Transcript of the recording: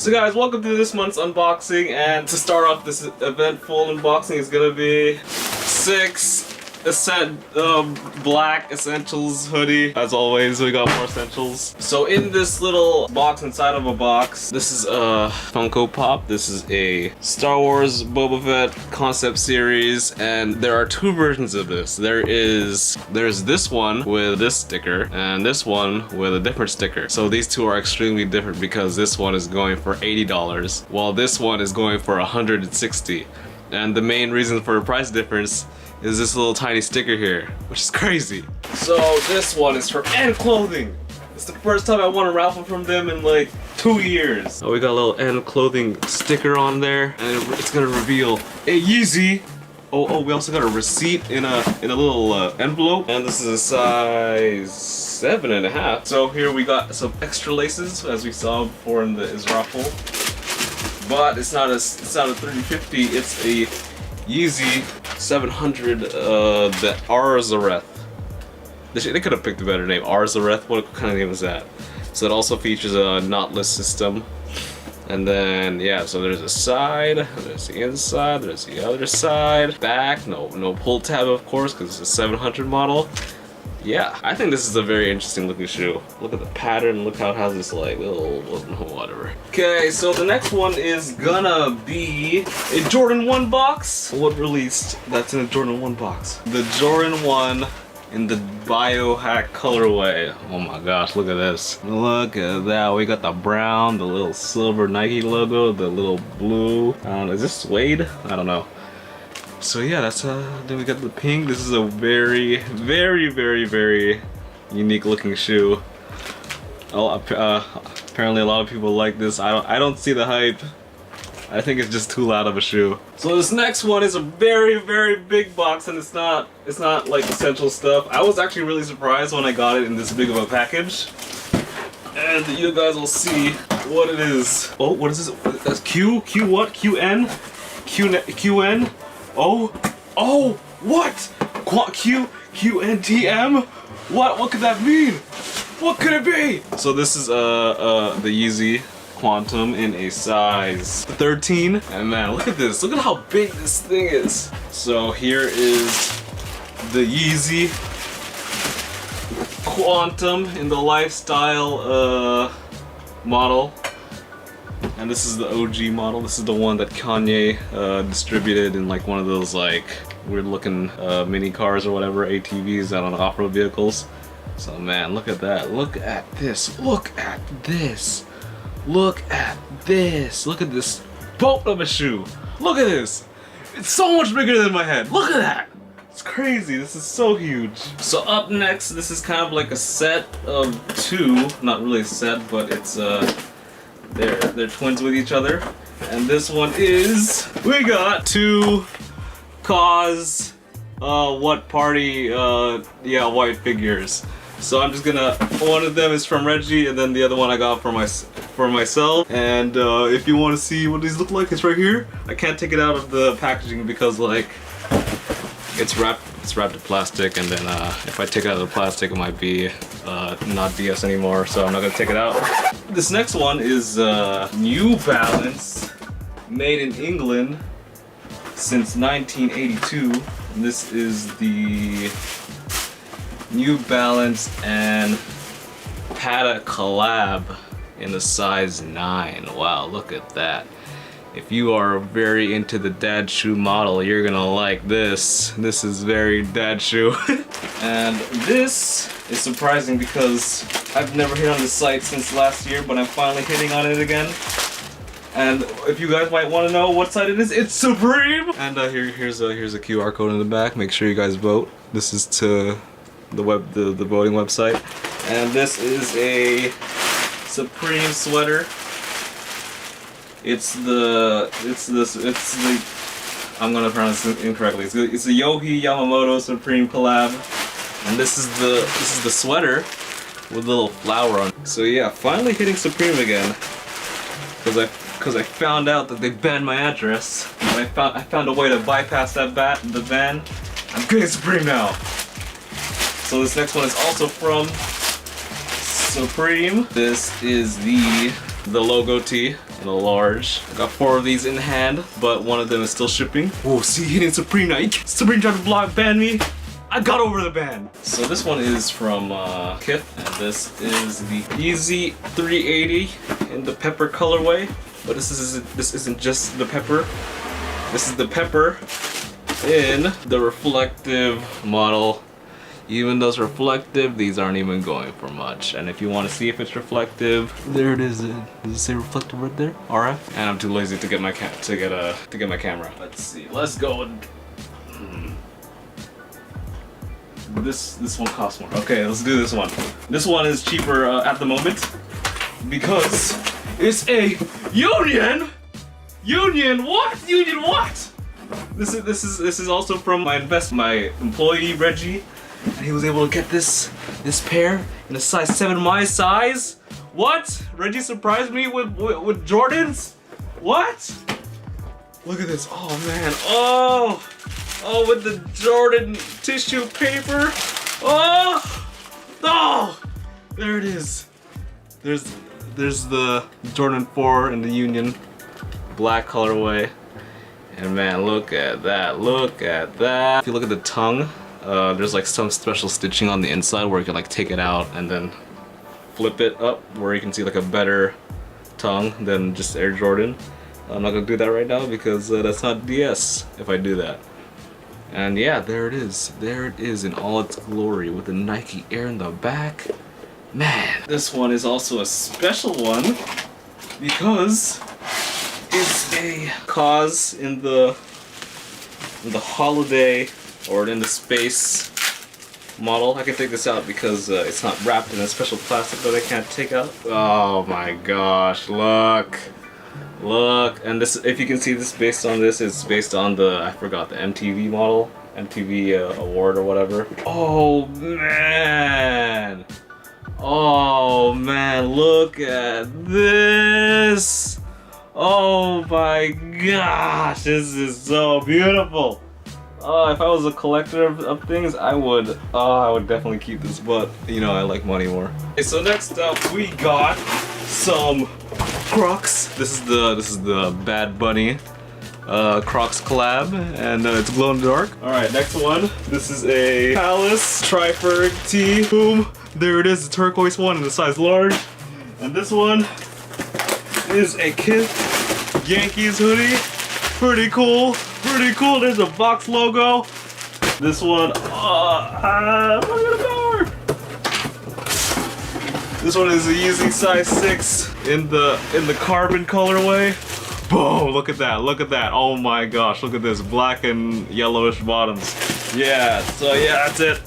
So guys, welcome to this month's unboxing, and to start off this eventful unboxing is gonna be 6 black essentials hoodie. As always, we got more essentials. So in this little box inside of a box, this is a Funko Pop. This is a Star Wars Boba Fett concept series, and there are 2 versions of this. There's this one with this sticker and this one with a different sticker. So these 2 are extremely different because this one is going for $80 while this one is going for $160. And the main reason for the price difference is this little tiny sticker here, which is crazy. So this one is for End Clothing. It's the first time I won a raffle from them in like 2 years. Oh, we got a little End Clothing sticker on there, and it's gonna reveal a Yeezy. Oh, we also got a receipt in a little envelope, and this is a size 7.5. So here we got some extra laces, as we saw before in the raffle. But it's not a 350. It's a Yeezy 700, the Arzareth. They could have picked a better name. Arzareth, what kind of name is that? So it also features a knotless system. And then, yeah, so there's a side, there's the inside, there's the other side. Back, no pull tab of course, because it's a 700 model. Yeah, I think this is a very interesting looking shoe. Look at the pattern, look how it has this like little, whatever. Okay, so the next one is gonna be a Jordan 1 box. What released that's in a Jordan 1 box? The Jordan 1 in the biohack colorway. Oh my gosh, look at this. Look at that, we got the brown, the little silver Nike logo, the little blue. Is this suede? I don't know. So yeah, that's then we got the pink. This is a very unique looking shoe. Apparently a lot of people like this. I don't see the hype. I think it's just too loud of a shoe. So this next one is a very big box, and it's not like essential stuff. I was actually really surprised when I got it in this big of a package. And you guys will see what it is. Oh, what is this? That's Q what? QN? QN? Oh, what? QNTM? What could that mean? What could it be? So this is the Yeezy Quantum in a size 13. And man, look at this. Look at how big this thing is. So here is the Yeezy Quantum in the lifestyle model. And this is the OG model. This is the one that Kanye distributed in like one of those like weird looking mini cars or whatever, ATVs out on off-road vehicles. So man, look at that. Look at this. Look at this. Look at this. Look at this boat of a shoe. Look at this. It's so much bigger than my head. Look at that. It's crazy. This is so huge. So up next, this is kind of like a set of 2. Not really a set, but it's they're twins with each other. And this one is, we got 2 cause what party white figures. So I'm just gonna, one of them is from Reggie, and then the other one I got for myself. And if you want to see what these look like, it's right here. I can't take it out of the packaging because like it's wrapped in plastic, and then if I take it out of the plastic, it might be not DS anymore, so I'm not gonna take it out. This next one is New Balance, made in England since 1982. And this is the New Balance and Pata collab in a size 9. Wow, look at that. If you are very into the dad shoe model, you're gonna like this. This is very dad shoe. And this is surprising because I've never hit on this site since last year, but I'm finally hitting on it again. And if you guys might want to know what site it is, it's Supreme! And here's a QR code in the back. Make sure you guys vote. This is to the voting website. And this is a Supreme sweater. It's the I'm gonna pronounce it incorrectly. It's the Yohei Yamamoto Supreme collab, and this is the sweater with a little flower on it. So yeah, finally hitting Supreme again, because I found out that they banned my address. And I found a way to bypass the ban. I'm getting Supreme now. So this next one is also from Supreme. This is the the logo tee in a large. I got 4 of these in hand, but one of them is still shipping. Oh, see, hitting Supreme now. Supreme tried to ban me. I got over the ban. So this one is from Kith, and this is the Easy 380 in the pepper colorway. But this isn't just the pepper. This is the pepper in the reflective model. Even though it's reflective, these aren't even going for much. And if you want to see if it's reflective, there it is. Does it say reflective right there? RF. And I'm too lazy to get my my camera. Let's see. Let's go with this one costs more. Okay, let's do this one. This one is cheaper at the moment because it's a Union. Union what? Union what? This is also from my employee Reggie. And he was able to get this pair in a size 7, my size. What? Reggie surprised me with Jordans? What? Look at this. Oh man. Oh, with the Jordan tissue paper. Oh, there it is. There's the Jordan 4 in the Union black colorway. And man, look at that. Look at that. If you look at the tongue, there's like some special stitching on the inside where you can like take it out and then flip it up where you can see like a better tongue than just Air Jordan. I'm not gonna do that right now because that's not DS if I do that. And yeah, there it is. There it is in all its glory with the Nike Air in the back. Man, this one is also a special one because it's a cause in the holiday or in the space model. I can take this out because it's not wrapped in a special plastic that I can't take out. Oh my gosh, look. Look, and this, if you can see this based on this, it's based on the, I forgot, the MTV model, MTV award or whatever. Oh man. Oh man, look at this. Oh my gosh, this is so beautiful. If I was a collector of things, I would definitely keep this, but you know, I like money more. Okay, so next up we got some Crocs. This is the Bad Bunny Crocs collab, and it's glow in the dark. All right, next one. This is a Palace Trifer tee. Boom, there it is, the turquoise one in the size large. And this one is a Kith Yankees hoodie. Pretty cool, pretty cool. There's a box logo. This one, look at the car. This one is a Yeezy size 6 in the carbon colorway. Boom! Look at that! Look at that! Oh my gosh! Look at this black and yellowish bottoms. Yeah. So yeah, that's it.